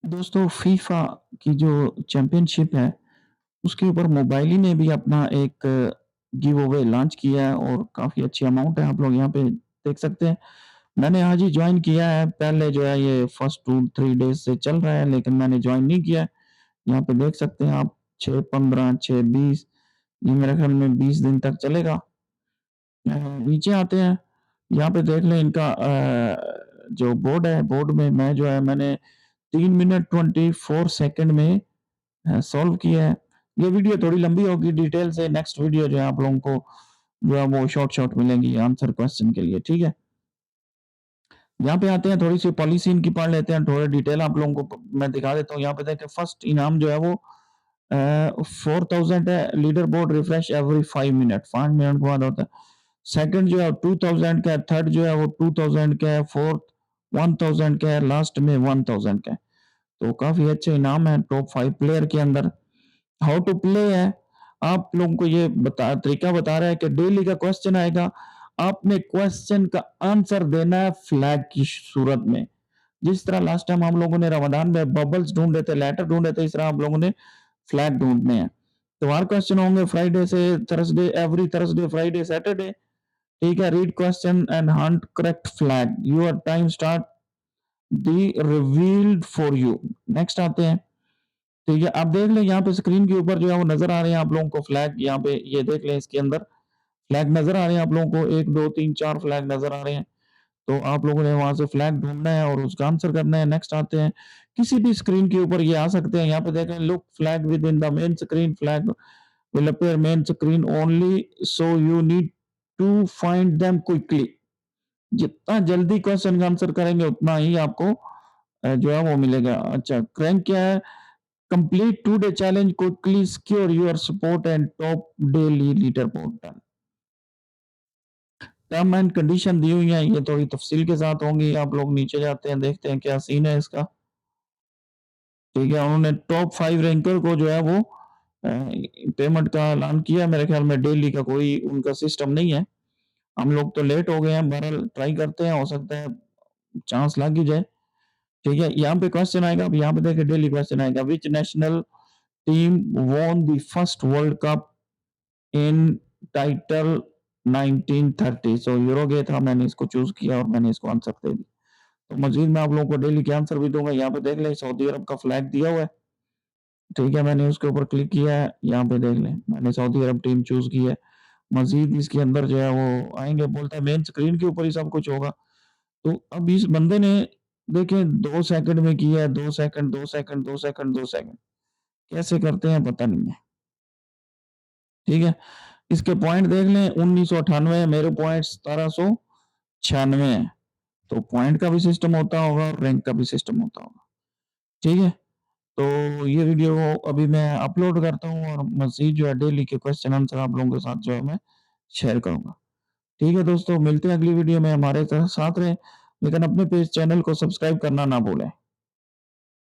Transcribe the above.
दोस्तों फीफा की जो चैंपियनशिप है, उसके ऊपर मोबाइली ने भी अपना एक गिव अवे लॉन्च किया है और काफ़ी अच्छी अमाउंट है, आप लोग यहाँ पे देख सकते हैं। मैंने आज ही जॉइन किया है, पहले जो है ये फर्स्ट 2-3 डेज़ से चल रहा है, लेकिन मैंने जॉइन नहीं किया है। यहाँ पे देख सकते हैं आप 6-15, 6-20 ये मेरे ख्याल में 20 दिन तक चलेगा। नीचे आते हैं, यहाँ पे देख लें इनका जो बोर्ड है, बोर्ड में मैं जो है मैंने 3 मिनट 24 सेकंड में सॉल्व किया है। ये वीडियो थोड़ी लंबी होगी, डिटेल से नेक्स्ट वीडियो जो है आप लोगों को जो है वो शॉर्ट-शॉर्ट मिलेंगी आंसर क्वेश्चन के लिए, ठीक है? यहाँ पे आते हैं, थोड़ी-सी पॉलिसी इनकी पढ़ लेते हैं, थोड़ा डिटेल आप लोगों को मैं दिखा देता हूँ। यहाँ पे देखें फर्स्ट इनाम जो है वो 4000 है, leader board refresh every 5 minute, 5 minute के बाद होता है। सेकंड जो है 2000 का है, थर्ड जो है वो 2000 का है, फोर्थ 1000 का है, लास्ट में 1000 का है। तो काफ़ी अच्छे इनाम हैं टॉप 5 प्लेयर के अंदर। हाउ टू प्ले है, आप लोगों को ये तरीका बता रहा है कि डेली का क्वेश्चन आएगा, आपने क्वेश्चन का आंसर देना है फ्लैग की सूरत में। जिस तरह लास्ट टाइम हम लोगों ने रमज़ान में बबल्स ढूँढे थे, लेटर ढूँढे थे, इस तरह आप लोगों ने फ्लैग ढूँढने हैं। तो हर क्वेश्चन होंगे फ्राइडे से Thursday, every Thursday, Friday, Saturday, ठीक है? Read question and Hunt correct flag. Your time start be revealed for you. Next आते हैं, ठीक है? आप देख लें यहाँ पे स्क्रीन के ऊपर जो है वो नज़र आ रहे हैं आप लोगों को फ्लैग, यहाँ पे ये देख लें इसके अंदर फ्लैग नज़र आ रहे हैं आप लोगों को 1, 2, 3, 4 फ्लैग नज़र आ रहे हैं। तो आप लोगों ने वहाँ से फ्लैग ढूँढना है और उसका आंसर करना है। नेक्स्ट आते हैं, किसी भी स्क्रीन के ऊपर ये आ सकते हैं। यहाँ पे देखें look flag within the main screen, flag will appear main screen only, so you need to find them quickly. जितना जल्दी क्वेश्चन का आंसर करेंगे उतना ही आपको जो है वो मिलेगा। अच्छा, क्रैंक क्या है? Complete 2 day challenge, quickly secure your support and top daily leaderboard done. Term and condition दी हुई है, ये थोड़ी तफसील के साथ होंगी। आप लोग नीचे जाते हैं, देखते हैं क्या सीन है इसका। ठीक है, उन्होंने टॉप 5 रैंकर को जो है वो पेमेंट का ऐलान किया। मेरे ख्याल में डेली का कोई उनका सिस्टम नहीं है। हम लोग तो लेट हो गए हैं, बहरहाल ट्राई करते हैं, हो सकता है चांस लग ही जाए। ठीक है, यहाँ पे क्वेश्चन आएगा, अब यहाँ पे देखिए डेली क्वेश्चन आएगा, which national team won the first world cup in title 1930। सो यूरोगे था, मैंने इसको चूज़ किया और मैंने इसको आंसर दे दिया। तो मज़ीद मैं आप लोगों को डेली के आंसर भी दूँगा। यहाँ पे देख लें सऊदी अरब का फ्लैग दिया हुआ है। ठीक है, मैंने उसके ऊपर क्लिक किया है, यहाँ पे देख लें मैंने सऊदी अरब टीम चूज़ की है। मज़ीद इसके अंदर जो है वो आएँगे, बोलता है मेन स्क्रीन के ऊपर ही सब कुछ होगा। तो अब इस बंदे ने देखें 2 सेकंड में किया है, 2 सेकंड, 2 सेकंड, 2 सेकंड, 2 सेकंड। कैसे करते हैं पता नहीं है। ठीक है? इसके पॉइंट देख लें 1998, मेरे पॉइंट 1796 हैं। तो पॉइंट का भी सिस्टम होता होगा और रैंक का भी सिस्टम होता होगा। ठीक है? तो ये वीडियो अभी मैं अपलोड करता हूँ और मज़ीद जो है डेली के क्वेश्चन आंसर आप लोगों के साथ जो है मैं शेयर करूँगा। ठीक है दोस्तों, मिलते हैं अगली वीडियो में, हमारे साथ रहें, लेकिन अपने पेज चैनल को सब्सक्राइब करना ना भूलें।